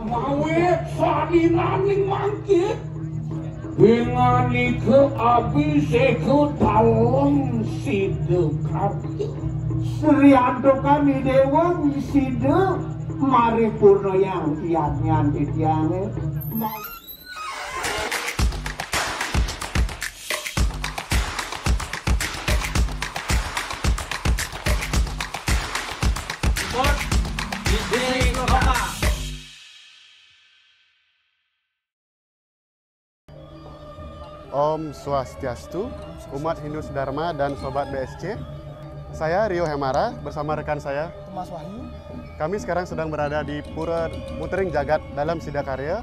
mawe salinaning mangkit wingani ke abise ke dalem sidekati Sri Antoka Dewa wisida mari purna yang kiat-nyan titiange Om Swastiastu, umat Hindu Dharma dan Sobat BSC. Saya Rio Hemara bersama rekan saya Mas Wahyu. Kami sekarang sedang berada di Pura Mutering Jagat dalam Sidakarya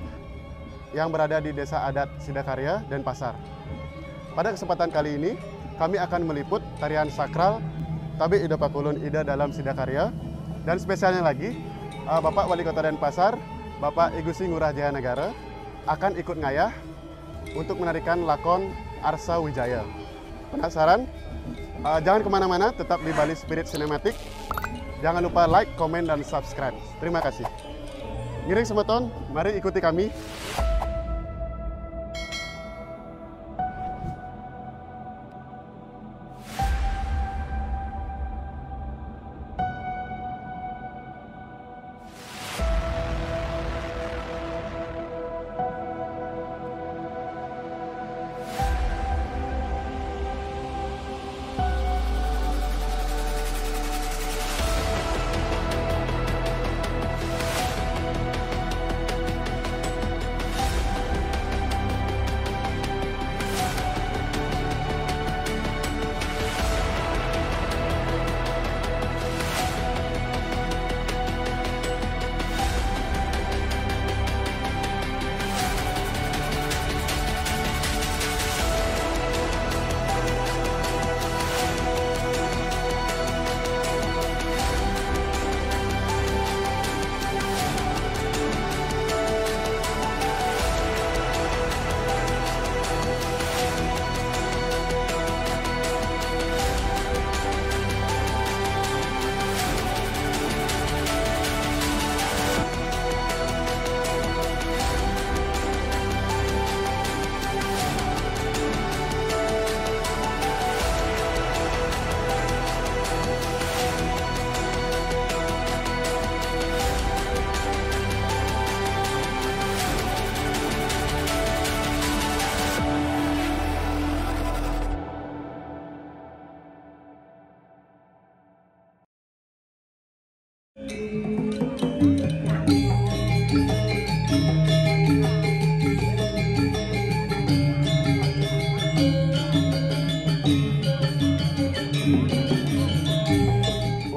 yang berada di Desa Adat Sidakarya, Denpasar. Pada kesempatan kali ini, kami akan meliput tarian sakral Tabi Ida Pakulun Ida dalam Sidakarya. Dan spesialnya lagi, Bapak Wali Kota Denpasar, Bapak Igusti Ngurah Jaya Negara, akan ikut ngayah untuk menarikan lakon Arsa Wijaya. Penasaran? Jangan kemana-mana, tetap di Bali Spirit Cinematic. Jangan lupa like, komen, dan subscribe. Terima kasih. Ngiring semeton, mari ikuti kami.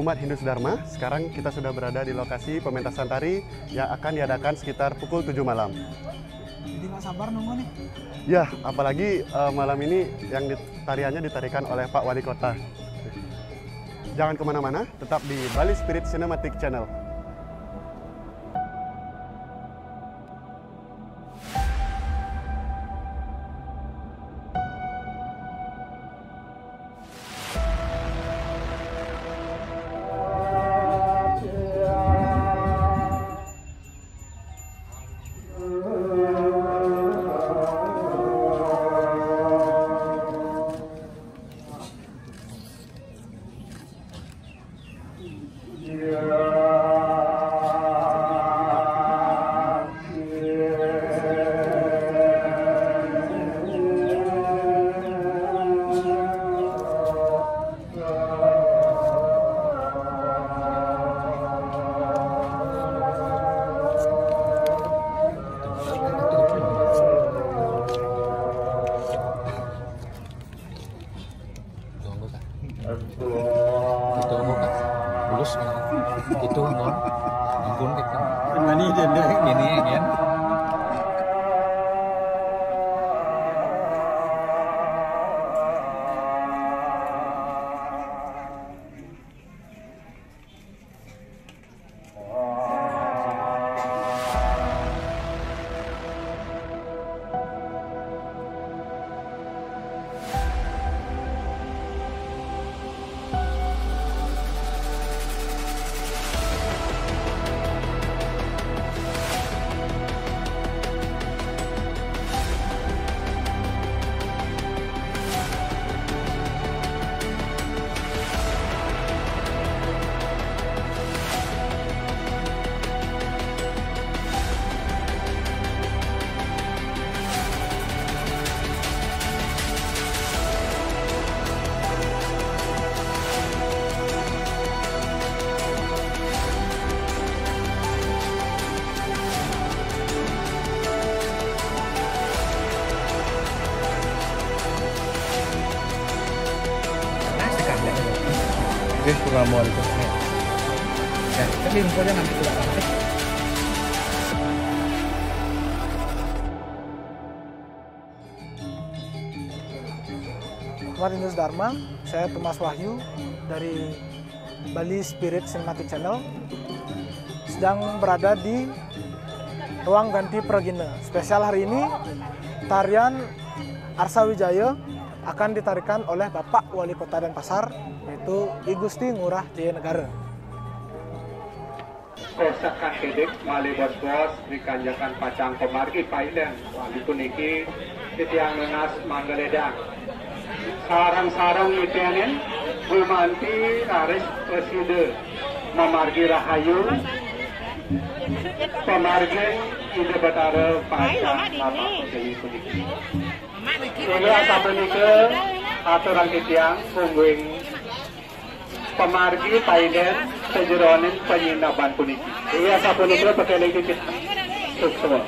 Umat Hindu Dharma, sekarang kita sudah berada di lokasi pementasan tari yang akan diadakan sekitar pukul 7 malam. Jadi nggak sabar nunggu nih. Ya, apalagi malam ini yang tariannya ditarikan oleh Pak Wali Kota. Jangan kemana-mana, tetap di Bali Spirit Cinematic Channel. Itu non ampun kita ini kan Oke, assalamualaikum. Ya, jadi infonya nanti kita kasih. Sobat Indus Dharma, saya Thomas Wahyu dari Bali Spirit Cinematic Channel sedang berada di ruang ganti Pragina. Spesial hari ini tarian Arsa Wijaya akan ditarikan oleh Bapak Wali Kota Denpasar, yaitu I Gusti Ngurah Jaya Negara. Kosakan kedek mali bos-bos dikanjakan pacang pemargi pailen wali puniki titiang nenas manggaledang sarang-sarang itianen bumanti aris preside memargi rahayu pemargi ide batara pacang bapak jadi puniki ini asal puniki aturan titiang pungguing pemargi pailen sejeronin penyinaban puniki. Ini asal puniki pakai lagi kita sukses.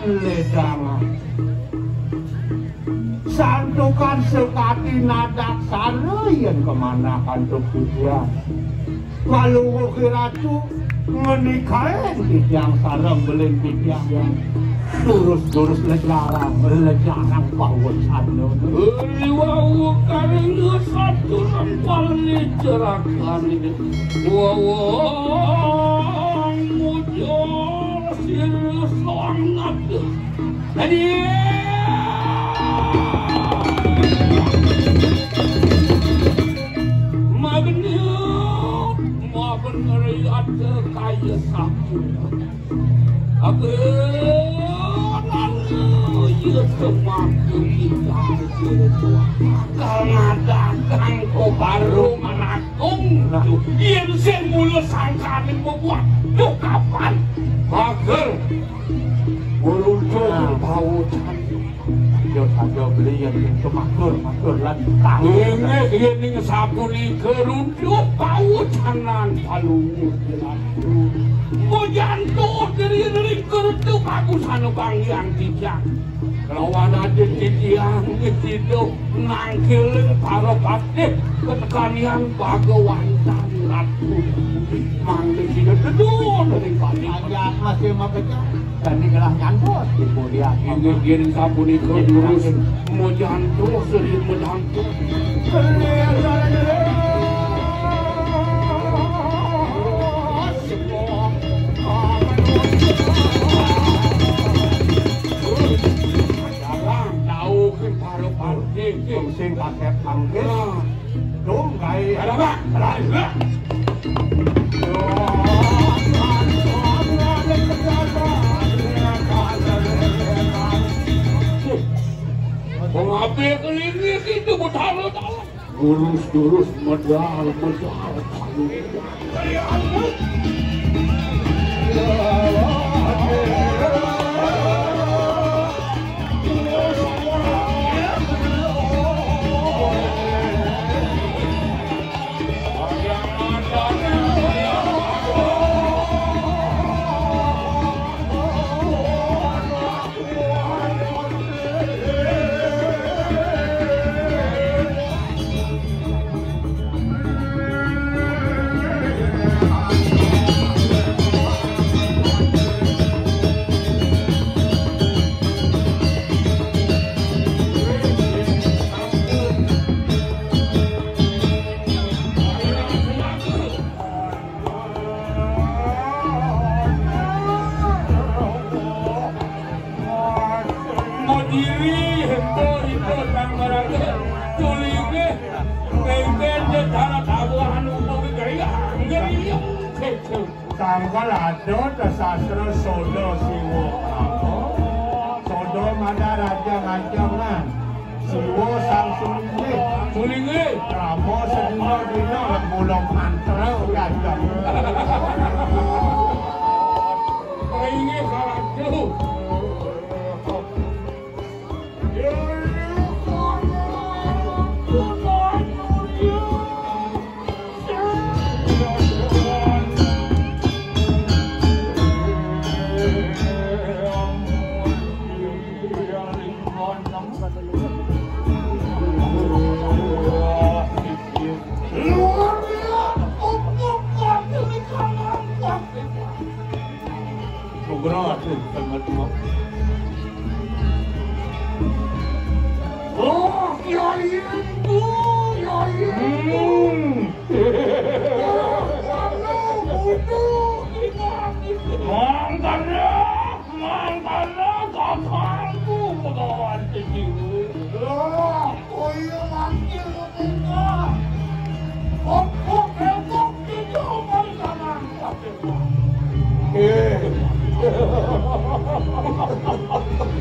Ledangan santukan sekati nadak sareyan kemana kantuk tujuan kalau kiratu menikahin yang sarang belen yang durus lejarang pawon sanu liwau karing satu rampal lecerakan wow mujur sirus sangat jadi ma bener ada kaya sapu apa ya semakin kita karena datang kau baru menakung yang semula sangkanin membuat tuh kapan agar muncul bau cantik dia saja beli yang semakur lantang ini sapu ni kerunjuk bau canan palungu mau jantung dari kerunjuk bagus anu bang yang tidak lawan ada titian itu nangkil para patih ketekan yang bagawantan ratu mangga tidak teduh dari kalian masih makanya dan inilah nyantut ibu dia ingin sapu ni kerunjuk mau jantung sering mau jantung sing pakai panggil dong kayak ada apa? Mengambil kelingis itu bertaruh Lurus medal. Samkalado sastra sodo siwo pramo sodo mada raja ngajangan siwo sang sulinge pramo sedino dino mulong mantra gajang ini kalaju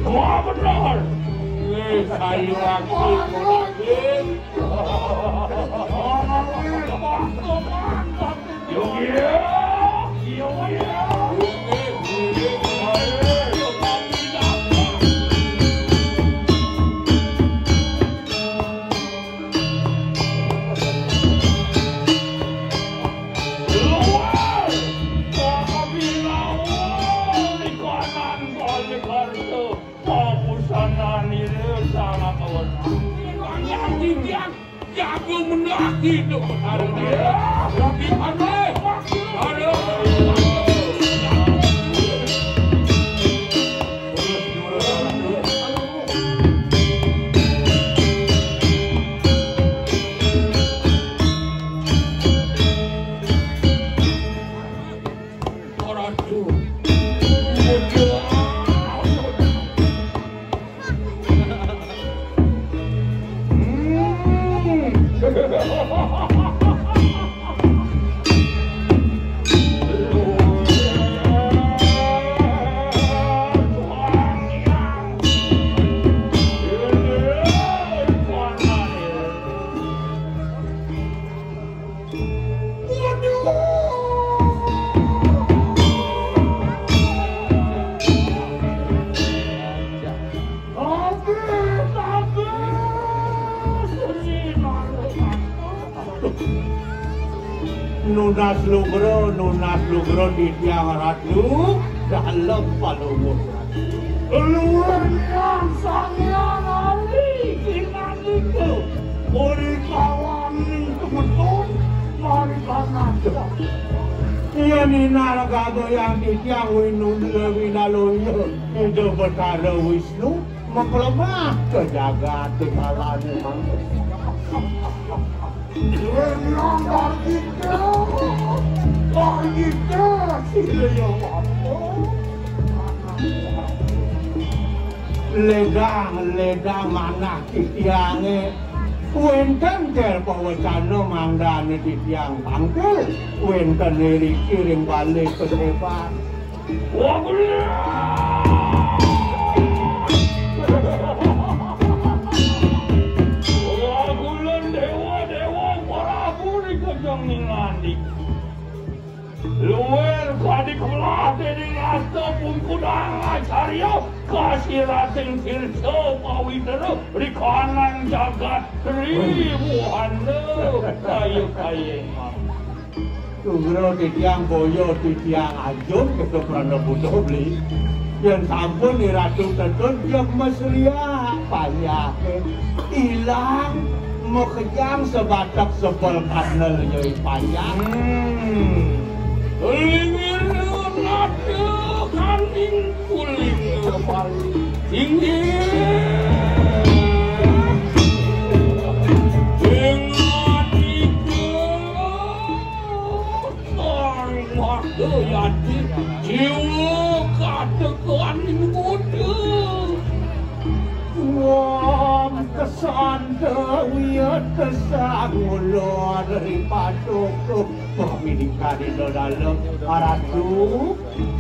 Wah benar. Kayu lagi hidup hari dia lagi pandai ada orang tu nunas lugro di tiang ratu dalam palungun luar biasanya nali iman itu ori kawani kemetun mari kanada iya nina gago yang di tiang winun winaloyo itu betara Wisnu mengkelemah ke jagat tinggalane manusia ledang mana titiange wenten tel pawacana mangdane titiang pangkel wenten lirik kiring balik ke depan wah gulun dewa luar kadi kebelah dari rasa pun kudang caryo kasih rating tirso pawitero di kanan jagat ribuan kayu Tugro di tiang boyo di tiang ajun ke prana butuh beli yang sampun ni ratu tetun yang mesria payah hilang mau kejang sebatak sebel kanel jadi payah Lingir nada kaning kuling paling tinggi dengan itu orang waktu yati jiwa kata kaning muda Wam kesan dewiyat kesan mulut dari paduku Pemilikkan di dalam aratu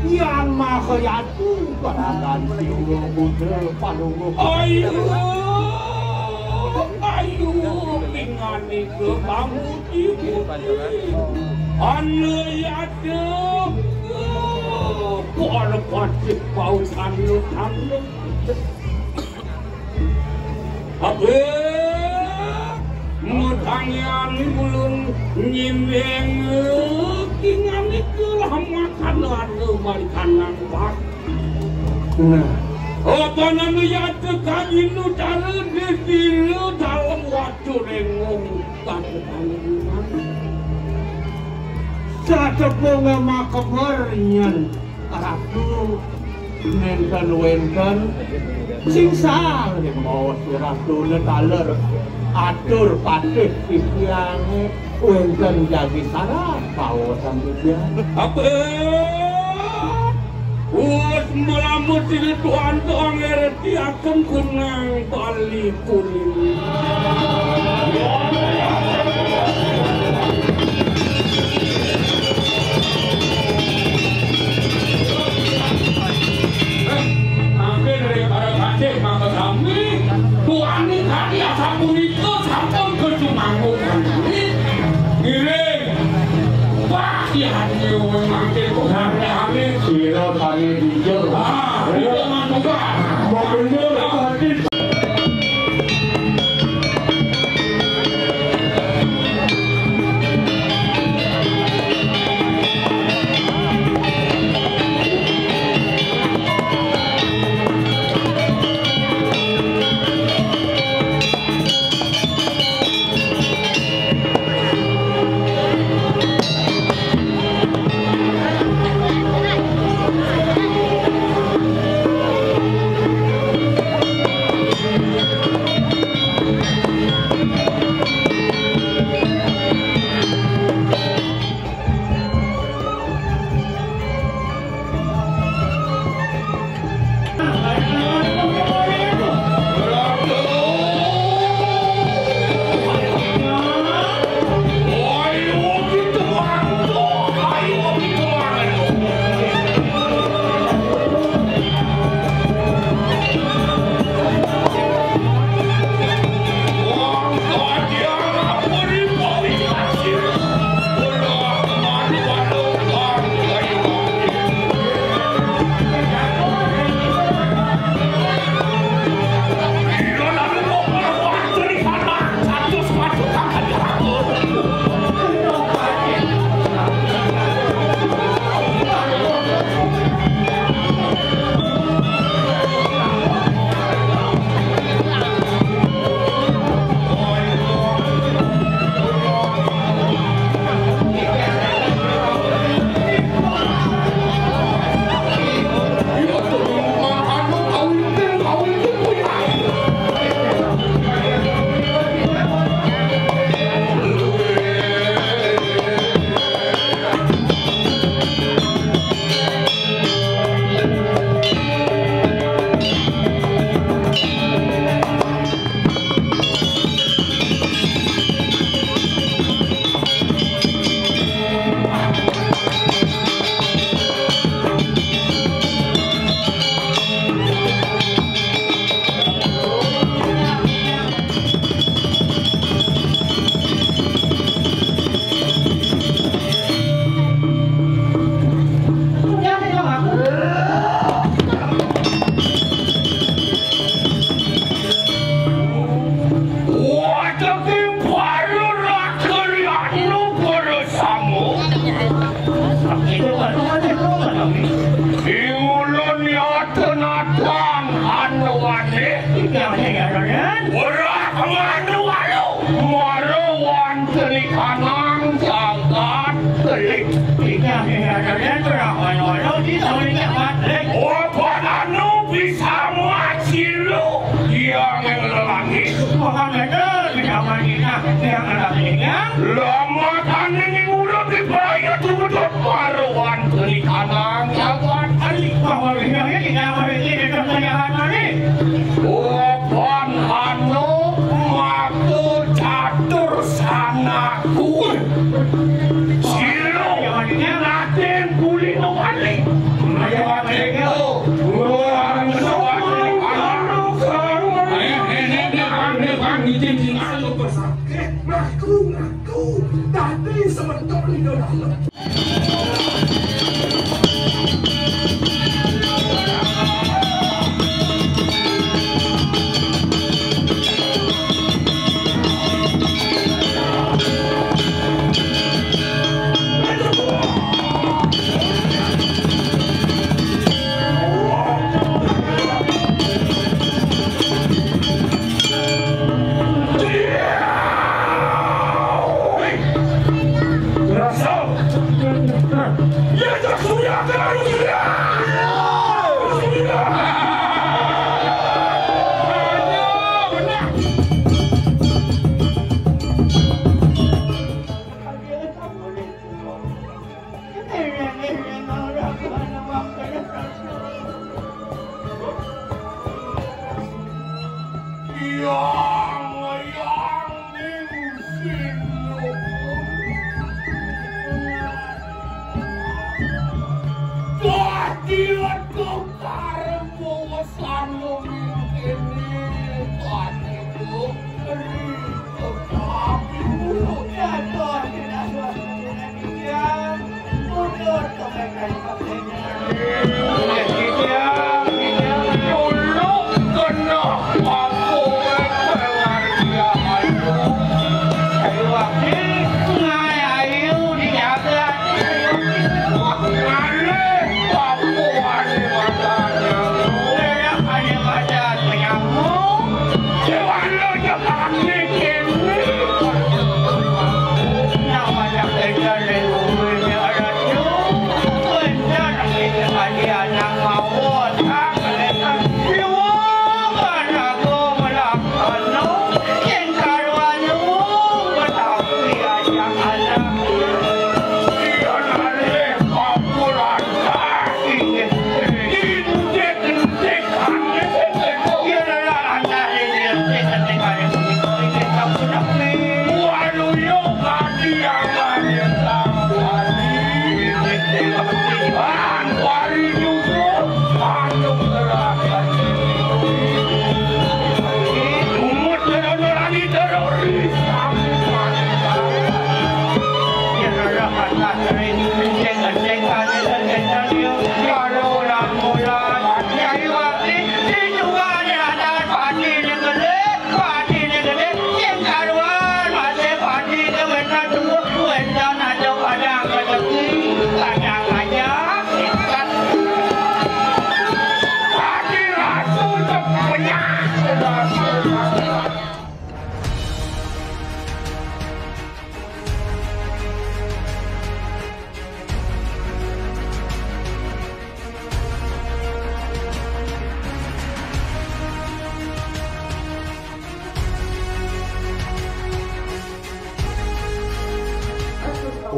yang makayatu Karakan siwa muda palungu Ayo Mingani ke kamu dibuti Anu yaduk Kuala-kuala pausan lu kamu Apa Mutangnya belum nyimbeng Kingan itu lah makanan Marikanan pak Apa namanya Tekani lu cara Desilu dalam waktu Rengung Satu bunga makabarnya Ratu Nenten-wenten Singsal Mau si ratu netaler Atur patih isiannya Wenten jadi sarap Kawasan dia Apa Us melamut ini tuan-tuan ngerti akan kunang tali kuning Maka kami Tuhan ini tadi asapun itu sampun kecumangun Giring Pasti hati makin kami Siro tadi dijel Itu mantuka Mau bener hati anu bisa macilu yang lelaki. Lama kaning ulo dibayar tuh paruan beli kanang jagoan ali. Opan anu maku catur sanaku. Silu naten kuli no ali.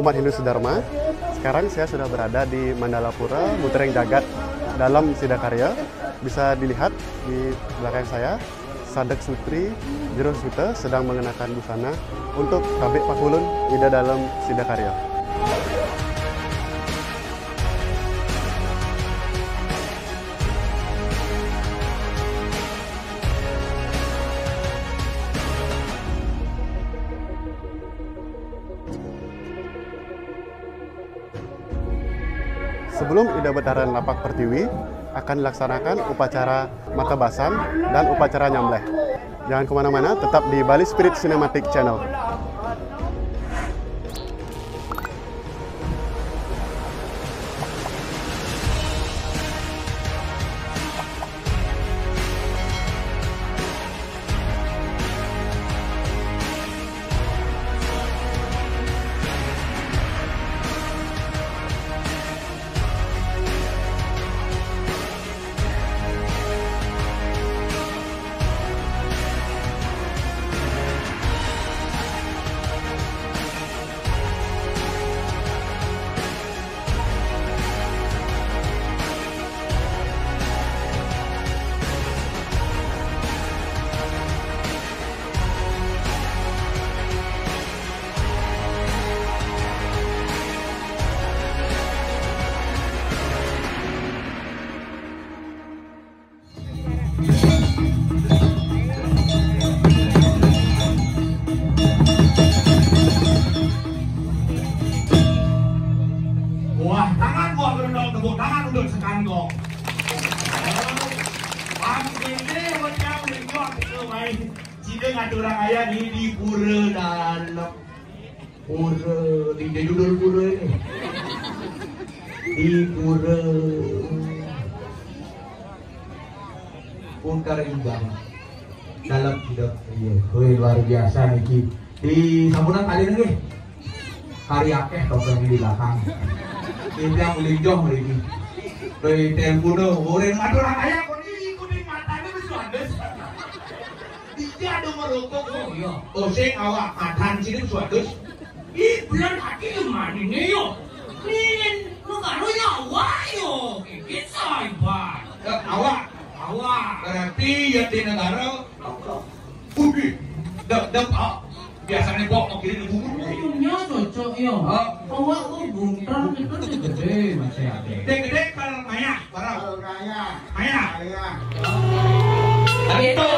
Umat Hindu Sedharma, sekarang saya sudah berada di Mandalapura, Mutereng Jagat dalam Sidakarya. Bisa dilihat di belakang saya, Sadek Sutri Jero Sute sedang mengenakan busana untuk Kabek Pakulun Ida dalam Sidakarya. Sebelum Ida Betaran Lapak Pertiwi, akan dilaksanakan upacara mata basam dan upacara nyambleh. Jangan kemana-mana, tetap di Bali Spirit Cinematic Channel. tangan gua berendok tepuk tangan untuk sekanggong. Ini wajah berjuang ke main. Cina ngadu orang ayah di pura dalam. Pura, tinggal judul pura ni. Di pura. Pungkar Indah. Dalam hidup. Luar biasa nih. Di sambunan kali ini. Hari akeh dokter di belakang. Ini yang melinjong hari ini. Dari telepon orang ngadu orang ayah. Dia ada merokok, oh saya awak matan sini suatu. Ih, bulan hati mana ni yo? Ni negara ya awak yo, kita ibar. Awak berarti ya di negara. Ugi, dah biasanya bawa kiri bubur. Nya cocok yo. Awak tu buntar itu gede masih ada. Gede kalau maya, barang. Maya. Itu.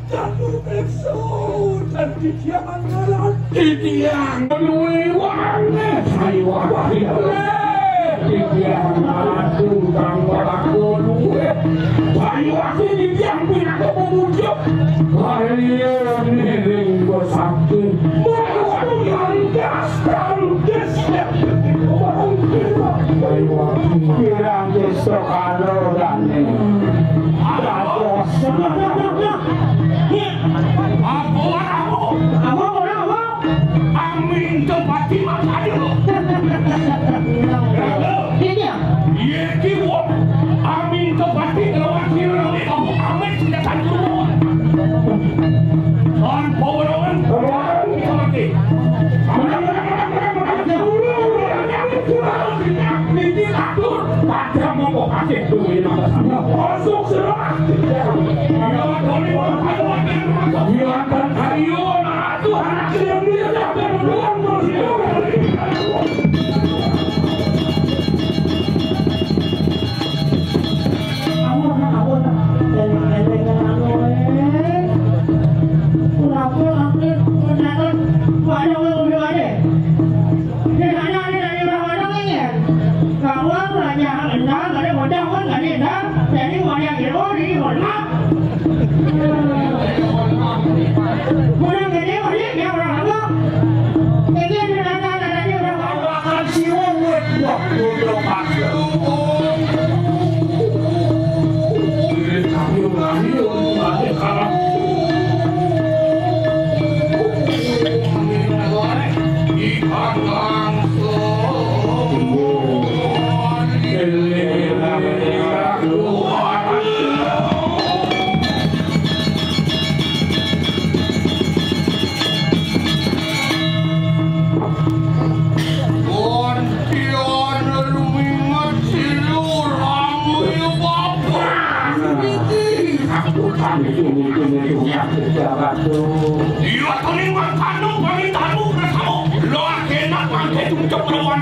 Jatuh besok dan didiang didiang luiwange saya didiang aduh kang walaku luwe saya didiang pinako memujuk kalian niring bersatu mau yang gaspang desnya kirang besok kalau dane Amin tempati makanya iya kiwo amin tempati lawan kira amin sudah tanjung on poweran tempati ini atur pada mau kasih duit masuk serah ya kan ayo atuh anak yang dia dapat doang iya kuning kanu paling tahu kamu lo akhirnya pakai tunjuk lawan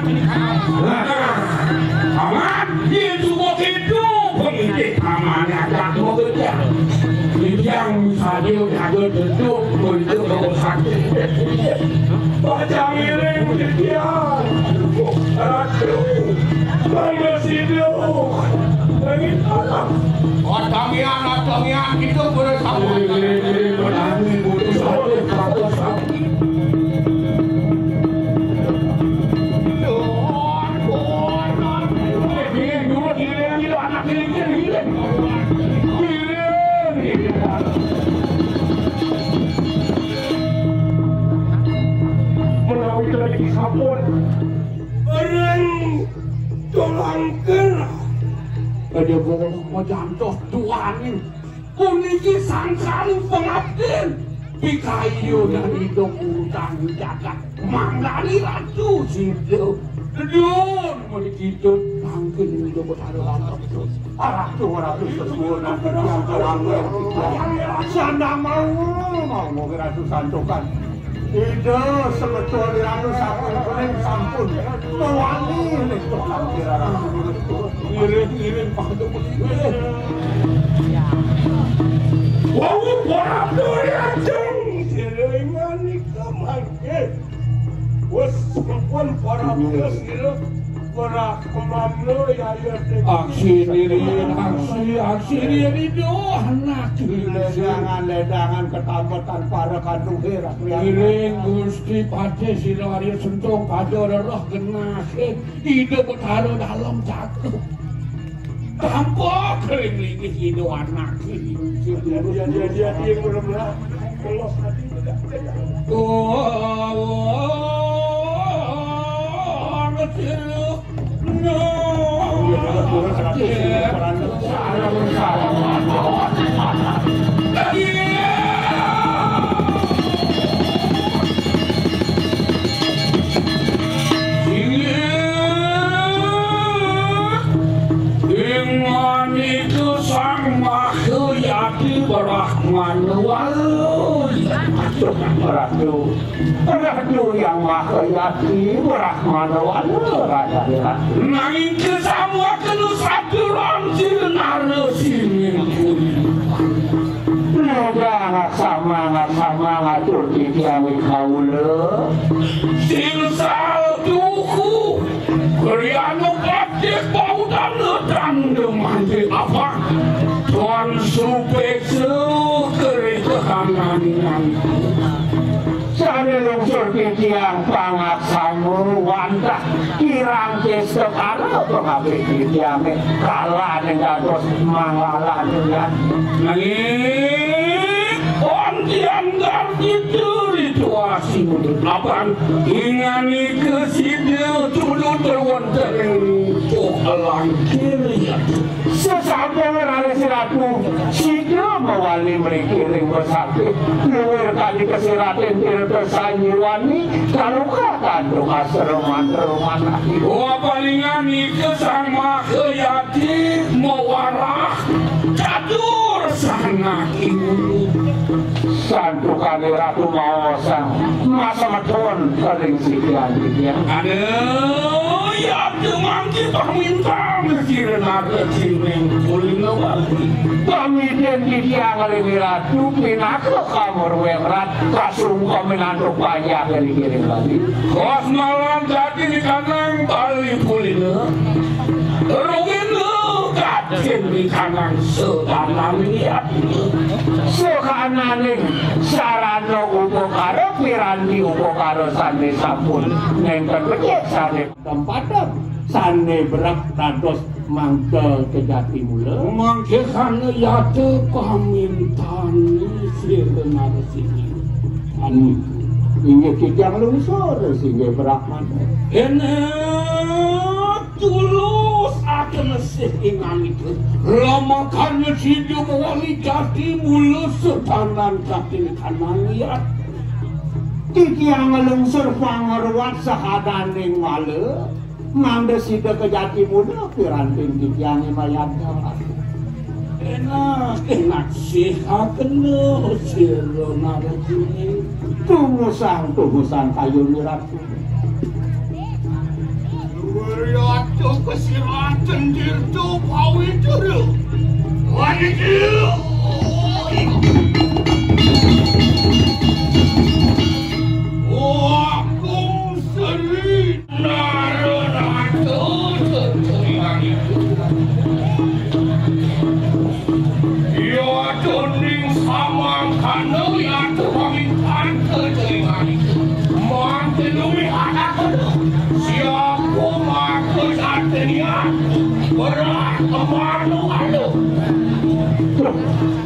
aman dia juga hidup pendidik aman ada mau kerja yang saja jaga duduk untuk bawa sakit baca miring kejadian aduh bangga hidup langit alam Otangian itu bersama menangi putus satu menawi lagi sabun orang tolongkan ada boleh mau jantoh tuanin kuniki sang-sang pengabdin pikayu dan hidup utang jagat manggani ratu situ dedun mau dikitut mangkin hidup bertaruhan arah tuh ratu sesungguhnya yang terangnya sandang mau ratu santukan ide sebetulnya ratu sampun kuning sampun mewangi itu kira ratu iring pada begini wau porap durian siringan ikamangke wes pun porap sila para kemamlo ya aksi diri doh anak ledangan ketakutan para kandung herak iring gusti pade sila hari sentuh kado roh genas hidup bertaruh dalam jatuh tanpa kering lagi hidup anak ini dia benar-benar kalau Ratu yang maha yati Rahman Allah nanging kesamua kenu satu ronjil naruh sini Semangat semangat turki tiang kaula. Silsal duku Kriano praktik bau dan ledang demande apa? Tuan supek sekeri kehanganan. Sane lungsur tiang pangat samu wantah kirang kesek ara pengabe tiange kalah ning dados mangalah dengan nanging ontian gardi situasi lapan ingani keside tulun terwonten alang kiri sesampai rale siratu sida mawali merikiring bersatu luwir kali kesiratin tersanyiwani kaluka kandung asreman-reman wapalingani kesama keyati mewarah catur sangat ini santukane ratu mawasang masa maton sering sikian aduh ya demang kita minta mesin naga ciling kulino wali pamiten di tiang lini ratu pinaka kamar wengrat kasung komenando banyak dari kirim lagi kos malam jadi di kanang bali kulino rugin katin di kanang sedalam niat sekananing sarano upo karo piranti upo karo sane sampun nengken becek sane tempatem sane berak dados mangke kejati mula mangke sane yate pamintani sirna sini anu inge kijang lungsor singe berak mana tulus akan mesih ingan itu lamakan hidup wali jati mulus setanan kaki kanan liat tiki yang lungsur pangarwat sahadaning male ngande sida kejati muda piranting tiki yang mayat dapat enak sih akene siro narajini tumusan kayu miratu Beriatu kesiratan dirtu pawi dulu. Wanita. Wakung seri naratu tertulungan itu. Ya tuning sama kanu ya tuamintan tertulungan itu. Mantelumi anak itu. Siapa maku satria berat kemanu alu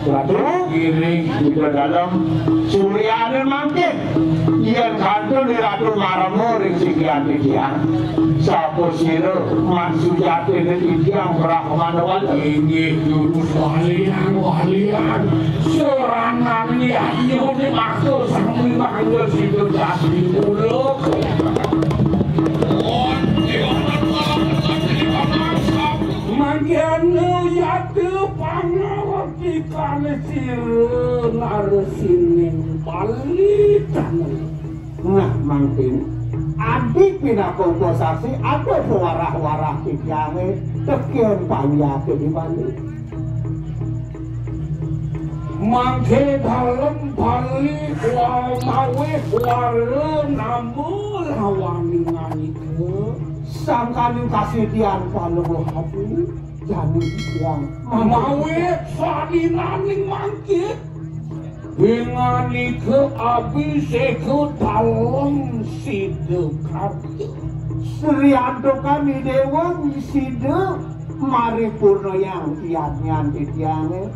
Ratu giring di dalam suryanin mangkin yang kantor di Ratu Maramo ring sikian tikian sapu siro maksud jati di tiang berahman wali ini jurus walian serangan lihat yuk dimaksud sambil manggil situ jati muluk Magianu yaitu pangawati kalesir narasining palitan. Nah mangkin, adik pinako posasi ada warah-warah tikiange tekian banyak di balik. Mangke dalam balik mawe wale namu lawaningan itu. Sangkaning kasedian paluh hati jani yang mawe salinaning mangkit ingani ke abise ke dalem sidu kabeh Sri Andokani Dewa wisidu mari purno yang kiatnya titiange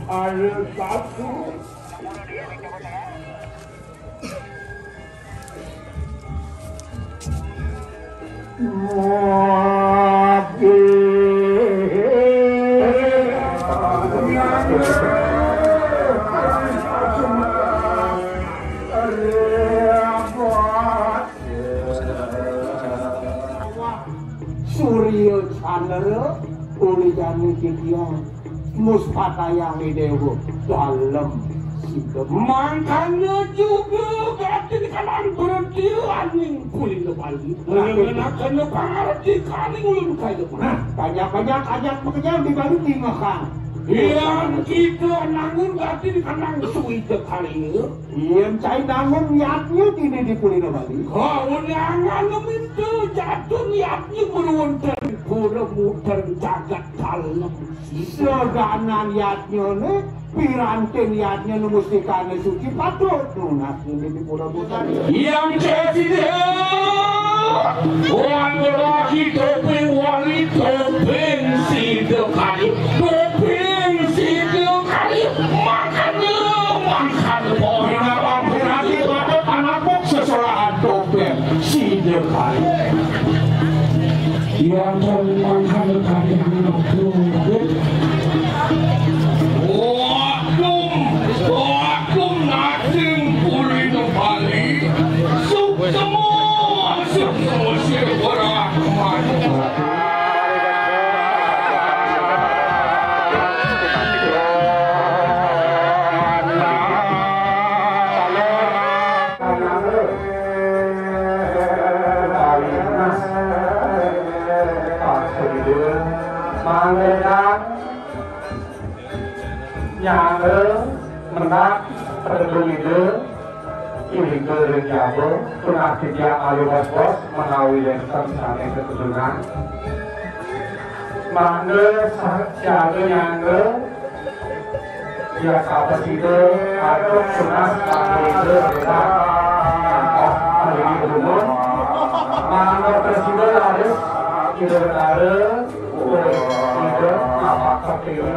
ayo satu Surya Chandra uli jani kikian muspata yang idewo dalam kita. Makanya juga gatin kanan berhenti aning kulit kembali. Mengenakan pengerti kaning ulun kaya. Banyak-banyak ajak pekerjaan dibalik tinggal kan. Yang kita nangun gatin kanan suwi kali. Yang cai nangun niatnya ini di kulit kembali. Kau nangan minta jatuh niatnya berwonten pura muter jagat dalam. Segana niatnya nih. Piranti niatnya numustikane suci patut lunas ini di pura-pura yang jadi wali topeng wali topeng sidekali topeng sidekali makannya makan bohong apa nanti pada anakku sesolahan topeng sidekali yang termakan kali anak tuh Wakum nating pulih na bali. Semua sirwara Nyare menak terdulido ini kerjabo tunasi dia alu bos menawi lenten sampai keturunan mangga cara nyangga dia kapasido atau tunas mangga beda oh ini umum mangga presiden harus kita berada tidak apa kpu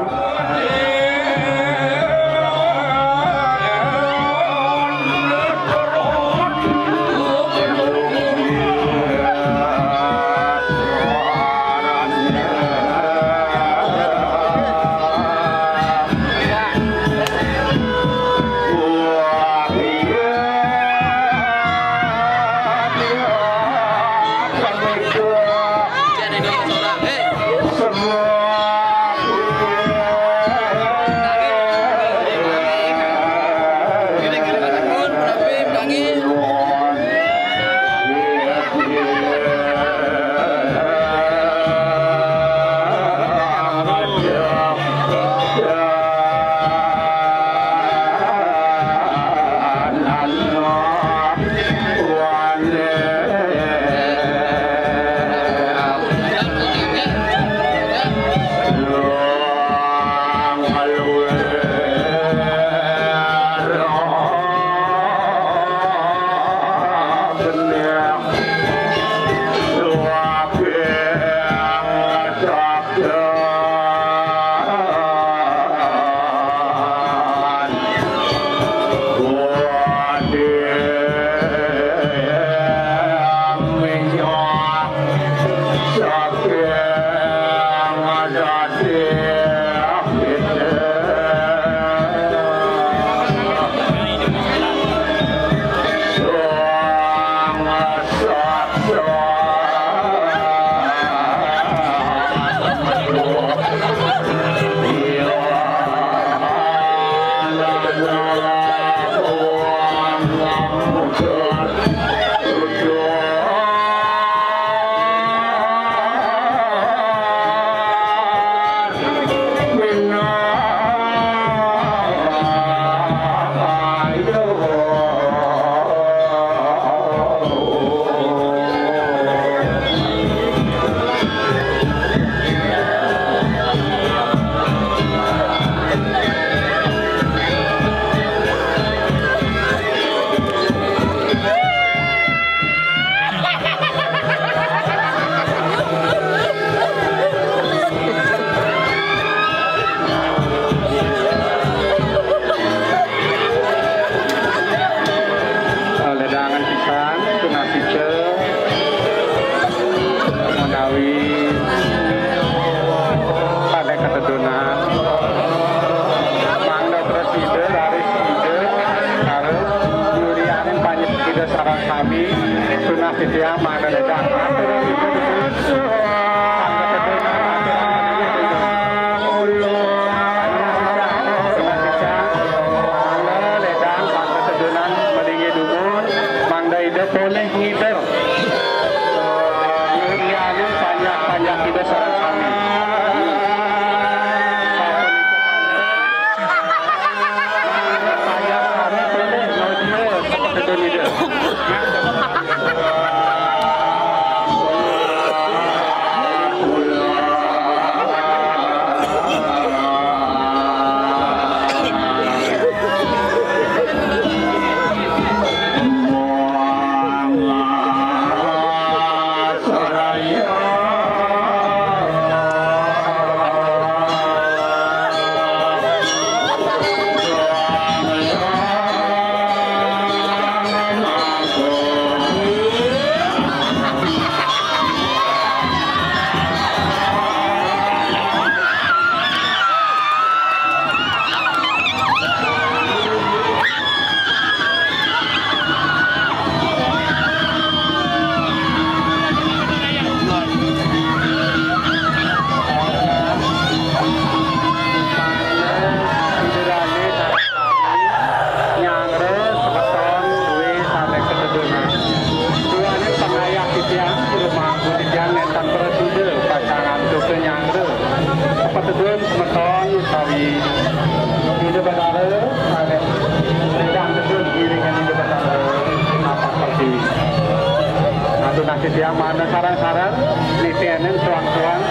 Yang mana sarang-sarang di CNN tuang-tuang.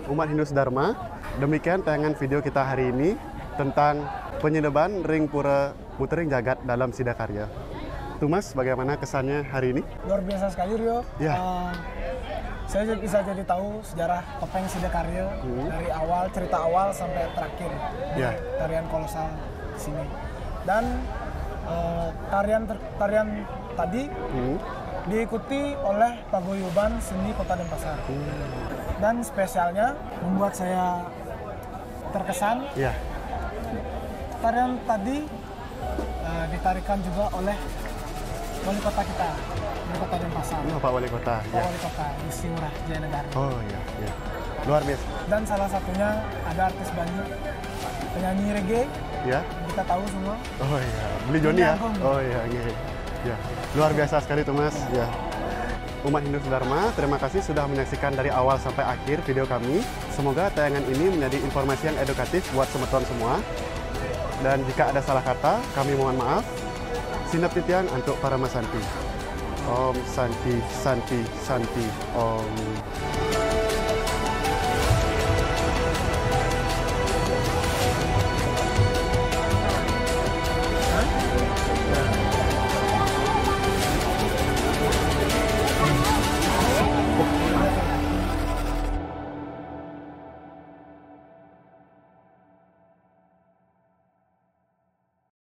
Umat Hindu Dharma, demikian tayangan video kita hari ini tentang penyeneban Ring Pura Mutering Jagat dalam Sidakarya. Tumas, bagaimana kesannya hari ini? Luar biasa sekali, Rio. Ya. Saya bisa jadi tahu sejarah topeng Sidakarya dari awal, cerita awal sampai terakhir di tarian kolosal sini. Dan tarian tadi diikuti oleh paguyuban seni Kota Denpasar. Dan spesialnya membuat saya terkesan, Ya. tarian tadi ditarikan juga oleh wali kota kita, wali kota Denpasar. Oh, Pak Wali Kota. Pak Ya. Wali Kota Gusti Ngurah Jaya Negara. Oh iya, ya. Luar biasa. Dan salah satunya ada artis Banyu, penyanyi reggae, Ya. kita tahu semua. Oh iya, Beli Joni ya. Agung. Oh iya, iya. Ya. Luar biasa sekali tuh Mas. Ya. Umat Hindu Dharma, terima kasih sudah menyaksikan dari awal sampai akhir video kami. Semoga tayangan ini menjadi informasi yang edukatif buat teman-teman semua. Dan jika ada salah kata, kami mohon maaf. Sinap titian untuk para Mas Santi. Om Santi, Santi, Santi, Om.